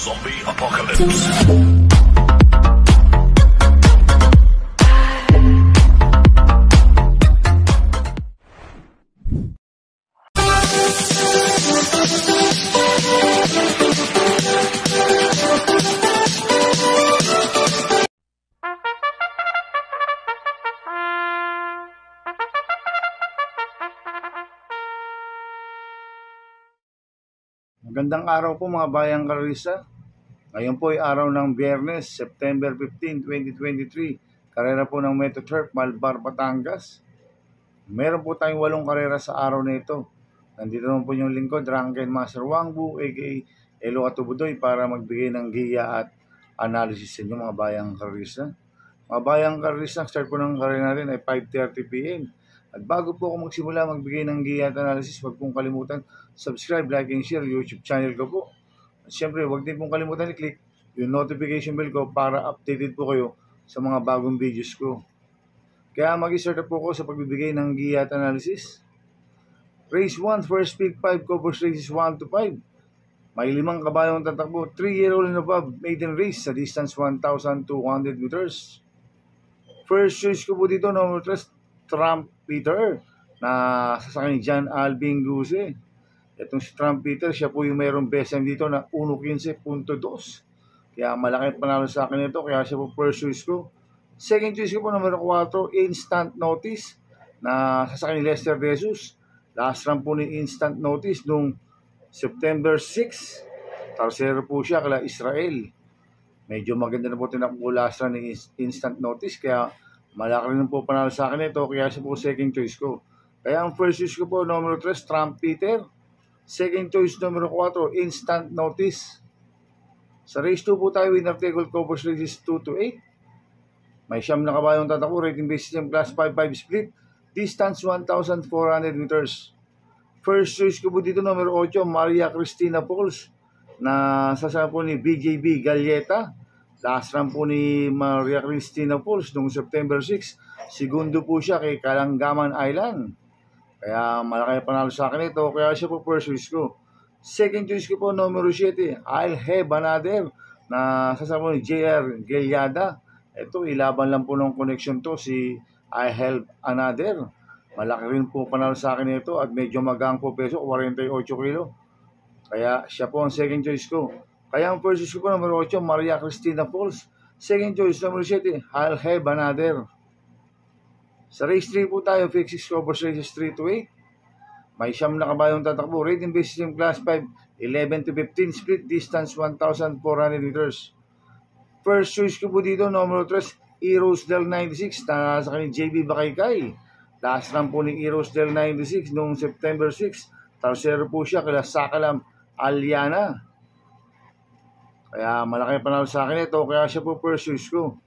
Zombie Apocalypse. Magandang araw po mga bayang karisa. Ngayon po ay araw ng Biyernes, September 15, 2023. Karera po ng Metro Turf, Malbar, Batangas. Meron po tayong 8 karera sa araw na ito. Nandito naman po yung lingkod, Drunken Master Wangbu, aka Elo Atubudoy, para magbigay ng giya at analysis sa inyo mga bayang karisa. Mga bayang karisa, start po ng karera natin ay 5:30 PM. At bago po ako magsimula magbigay ng giya at analysis, huwag pong kalimutan subscribe, like, and share YouTube channel ko po. At syempre, huwag din pong kalimutan i-click yung notification bell ko para updated po kayo sa mga bagong videos ko. Kaya mag-start po ako sa pagbibigay ng giya at analysis. Race 1, first pick 5, covers races 1 to 5. May 5 kabayong tatakbo, 3-year-old and above, maiden race sa distance 1,200 meters. First choice ko po dito, number 3, Trump Peter, na sasakyan ni John Albin Guse. Itong si Trump Peter, siya po yung mayroong best time dito na 1.15.2. Kaya malaki panalo sa akin ito, kaya siya po first choice ko. Second choice ko po, number 4, Instant Notice, na sasakyan ni Lester De Jesus. Last run po ni Instant Notice nung September 6. Tarsero po siya kala Israel. Medyo maganda na po tinakbo last run ni Instant Notice, kaya malaki rin po panalo sa akin ito, kaya siya po second choice ko. Kaya ang first choice ko po, number 3, Trump Peter. Second choice, number 4, Instant Notice. Sa race 2 po tayo, winner take all, covers races 2 to 8. May 9 na kabayong tatakbo, rating basis ng class 5-5 split, distance 1,400 meters. First choice ko po dito, number 8, Maria Cristina Pauls, na sasama po ni BJB Galleta. Last run po ni Maria Cristina Pauls noong September 6. Segundo po siya kay Kalanggaman Island. Kaya malaki panalo sa akin ito, kaya siya po first choice ko. Second choice ko po, numero 7, I'll Have Another, na sasama ni JR Gelyada. Ito, ilaban lang po ng connection to, si I'll Have Another. Malaki rin po panalo sa akin ito at medyo magang po peso, 48 kilo. Kaya siya po ang second choice ko. Kaya ang first choice ko po, numero 8, Maria Cristina Pauls. Second choice, numero 7, I'll Have Another. Sa race 3 po tayo, fix 6 covers races 3 to 8. May 9 na kabayong tatakbo, rating basis ng class 5, 11 to 15, split distance 1,400 meters. First choice ko po dito, numero 3, Eros Del 96, na sa kanyang JB Bakaykay. Last run po ni Eros Del 96 noong September 6. Tarsero po siya kila Sakalam Aliana. Kaya malaki panalo sa akin ito, kaya siya po first choice ko.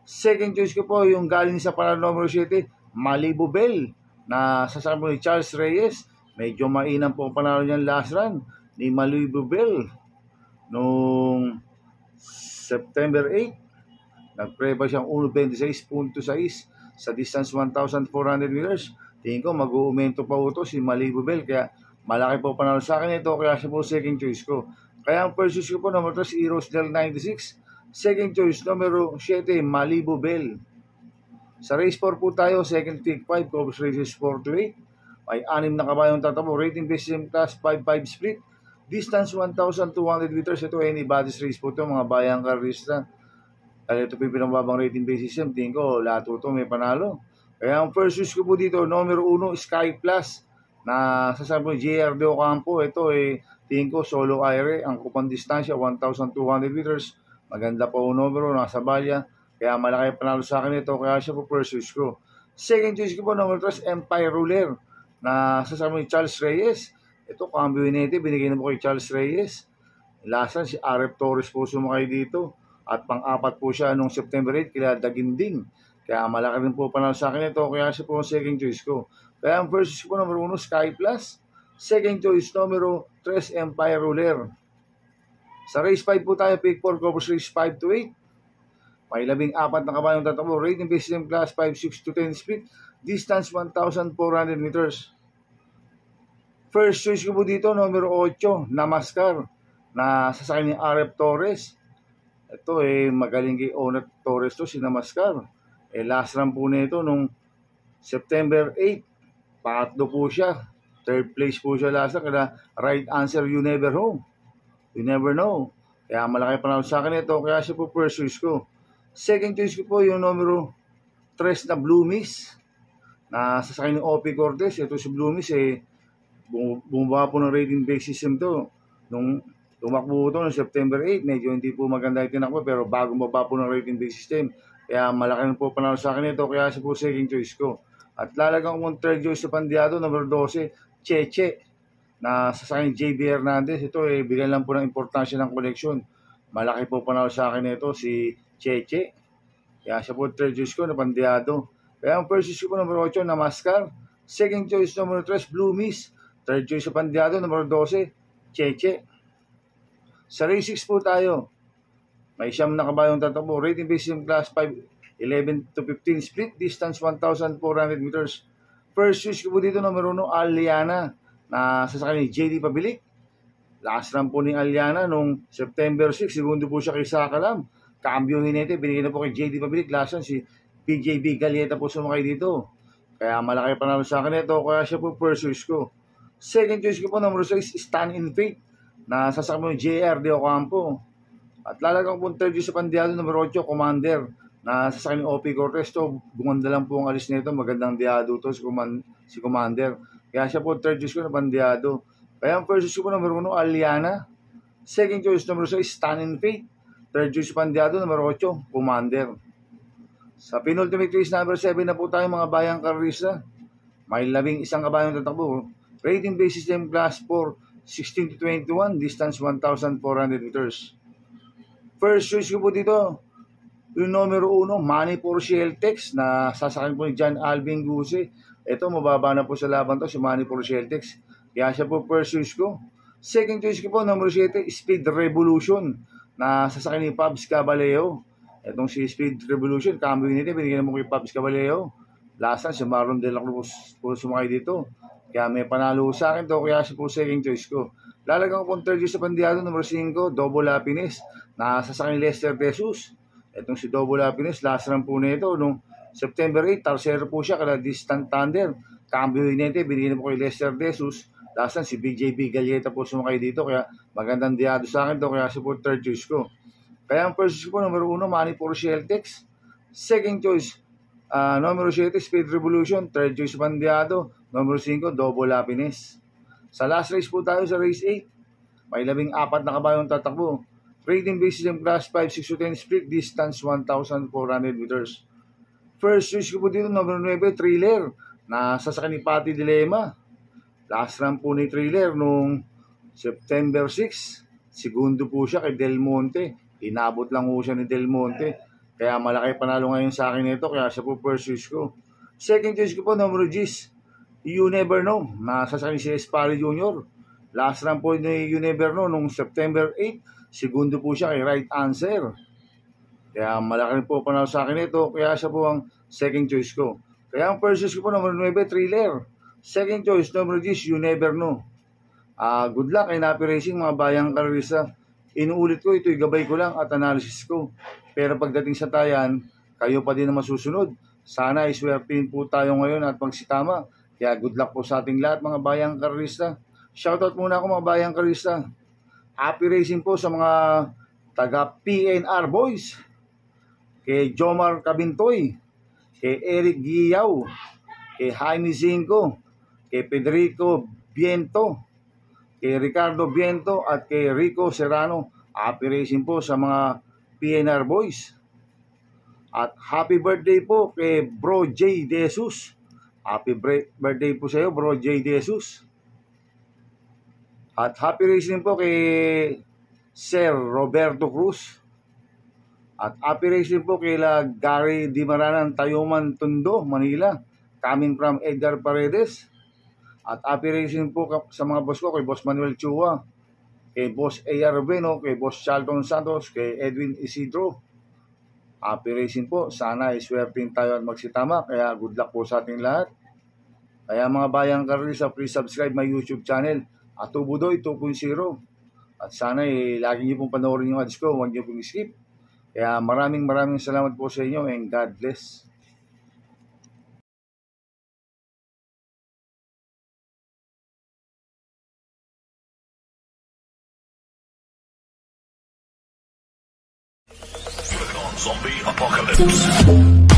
Second choice ko po yung galing sa panalo numero 7, Malibu Bell, na sasakyan po ni Charles Reyes. Medyo mainam po panalo niyan last run ni Malibu Bell noong September 8. Nagpreba siyang 1.26.6 sa distance 1,400 meters. Tingin ko mag-uumento pa ito si Malibu Bell, kaya malaki po panalo sa akin ito, kaya siya po second choice ko. Kaya ang first choice ko po, number 3, Eros Del 96. Second choice, numero 7, Malibu Bell. Sa race 4 po tayo, second pick 5, covers races 4 to 8. May 6 na kabayong tatakbo, rating basis ng class 5-5 split, distance 1,200 meters. Ito anybody's race po ito, mga bayang karista. Kaya ito po yung pinababang rating basis system. Tingin ko, lahat ito may panalo. Kaya ang first choice ko po dito, numero 1, Sky Plus, na sasabi po JR De Ocampo. Ito tingin ko solo aire, ang kupang distansya 1,200 meters. Maganda po ang numero, nasa balya. Kaya malaki panalo sa akin ito, kaya siya po first choice ko. Second choice ko po, number 3, Empire Ruler, na sasabi ni Charles Reyes. Ito, cambio inete, binigay na po kay Charles Reyes. Lasan, si Arep Torres po sumakay dito. At pang-apat po siya noong September 8, kila Daginding. Kaya malaki rin po panalo sa akin ito, kaya siya po ang second choice ko. Kaya ang first choice ko, number 1, Sky Plus. Second choice, numero 3, Empire Ruler. Sa race 5 po tayo, pick 4, covers race 5 to 8. May 14 na kabayong tatakbo, rating basis ng class 5, 6 to 10 split, distance 1,400 meters. First choice ko po dito, numero 8, Namaskar, na sasakyan ni RF Torres. Ito magaling kay Onat Torres to, sinamaskar. Last run po nito nung September 8, pangatlo po siya. Third place po siya last run, kaya right answer, you never know. You never know. Kaya malaki panalo sa akin ito, kaya siya po first choice ko. Second choice ko po yung numero 3 na Blue Miss, na sasakyan ni OP Cortez. Ito si Blue Miss bumaba po ng rating base system to. Nung tumakbo ito noong September 8, medyo hindi po maganda yung tinakbo, pero bago mababa po ng rating base system. Kaya malaki po panalo sa akin ito, kaya siya po second choice ko. At lalagyan ko third choice sa Pandiado, number 12, Cheche, na sasakyan JB Hernandez. Ito bigyan lang po ng importansya ng koleksyon. Malaki po panalo sa akin ito, si Cheche. Kaya siya po third choice ko na Pandiado. Kaya ang first choice ko po number 8 na Mascar. Second choice number 3, Blue Miss. Third choice sa Pandiado, number 12, Cheche. Sa race 6 po tayo. May siyam na kabayong tatakbo. Rating based yung class 5, 11 to 15. Split distance 1,400 meters. First choice ko po dito, number 1, Aliana, na sasakyan ni JD Pabilik. Last run po ni Aliana nung September 6. Segundo po siya kay Sakalam. Cambio hinete, binigyan na po kay JD Pabilik. Last run si PJB Galieta po sumakay dito. Kaya malaki panalo sa akin ito, kaya siya po first choice ko. Second choice ko po, number 6, Stand in Faith, na sasakyan mo ni JR de Ocampo. At lalagyan ko po third choice sa Pandiado, number 8, Commander, na sasakyan ni OP Cortez. To, gumanda lang po ang alis nito, magandang diado to si Commander. Kaya siya po third choice ko na Pandiado. Kaya ang first choice ko po, number 1, Aliana. Second choice, number 6, Stand in Faith. Third choice sa Pandiado, number 8, Commander. Sa penultimate race, number 7 na po tayo mga bayang karista. May 11 kabayang tatakbo. Rating base system class 4, 16 to 21, distance 1,400 meters. First choice ko po dito, yung numero 1, Manny Porciel Tex, na sasakyan po ni John Alvin Guse. Ito, mababa na po sa laban to, si Manny Porciel Tex. Kaya siya po first choice ko. Second choice ko po, number 7, Speed Revolution, na sasakyan ni Pabs Caballero. Itong si Speed Revolution, cambio nito, binigyan mo kay Pabs Caballero. Last time, si Marlon De La Cruz po sumakay dito. Kaya may panalo sa akin to, kaya siya po second choice ko. Lalagyan ko po third choice sa Pandiado, number 5, Double Happiness, na sasakyan ni Lester De Jesus. Itong si Double Happiness, last run po nito, nung September 8, tercero po siya, kada Distant Thunder. Cambio nito, binigyan po kay Lester De Jesus. Last run, si BJB Galieta po sumakay dito, kaya magandang diado sa akin to, kaya siya po third choice ko. Kaya ang first choice ko, number 1, Manny Porciel Tex. Second choice, number 7, Speed Revolution. Third choice, Pandiado. Number 5, Double Happiness. Sa last race po tayo sa race 8. May 14 na kabayong tatakbo. Rating base system class 5, 6 to 10, split distance 1,400 meters. First choice ko po dito, number 9, Thriller, na sasakyan ni Patty Dilema. Last run po ni Thriller nung September 6. Segundo po siya kay Del Monte. Inabot lang po siya ni Del Monte. Kaya malaki panalo ngayon sa akin ito, kaya siya po first choice ko. Second choice ko po, number 10, You Never Know, na sasakyan si Espari Jr. Last run po ni You Never Know nung September 8. Segundo po siya kay Right Answer. Kaya malaki po panalo sa akin ito, kaya siya po ang second choice ko. Kaya ang first choice ko po, number 9, Thriller. Second choice, number 10, You Never Know. Good luck kay Napi Racing, mga bayang karista. Inuulit ko, ito'y gabay ko lang at analysis ko. Pero pagdating sa tayan, kayo pa din na masusunod. Sana iswertein po tayo ngayon at magsitama. Kaya good luck po sa ating lahat, mga bayang karista. Shoutout muna ako, mga bayang karista. Happy racing po sa mga taga PNR Boys. Kay Jomar Cabintoy. Kay Eric Giyaw. Kay Jaime Zinco. Kay Federico Viento. Kay Ricardo Viento at kay Rico Serrano. Happy racing po sa mga PNR Boys. At happy birthday po kay Bro J. De Jesus. Happy birthday po sa iyo, Bro J. De Jesus. At happy racing po kay Sir Roberto Cruz. At happy racing po kay Gary Di Maranan, Tayuman, Tondo, Manila. Coming from Edgar Paredes. At happy racing po sa mga boss ko, kay Boss Manuel Chua, kay Boss A.R. Beno, kay Boss Charlton Santos, kay Edwin Isidro. Happy racing po. Sana iswertein tayo at magsitama. Kaya good luck po sa ating lahat. Kaya mga bayang karisa, please subscribe my YouTube channel. Atubudoy 2.0. At sana lagi niyo pong panoorin yung ads ko, huwag niyo pong skip. Kaya maraming salamat po sa inyo and God bless. Zombie Apocalypse.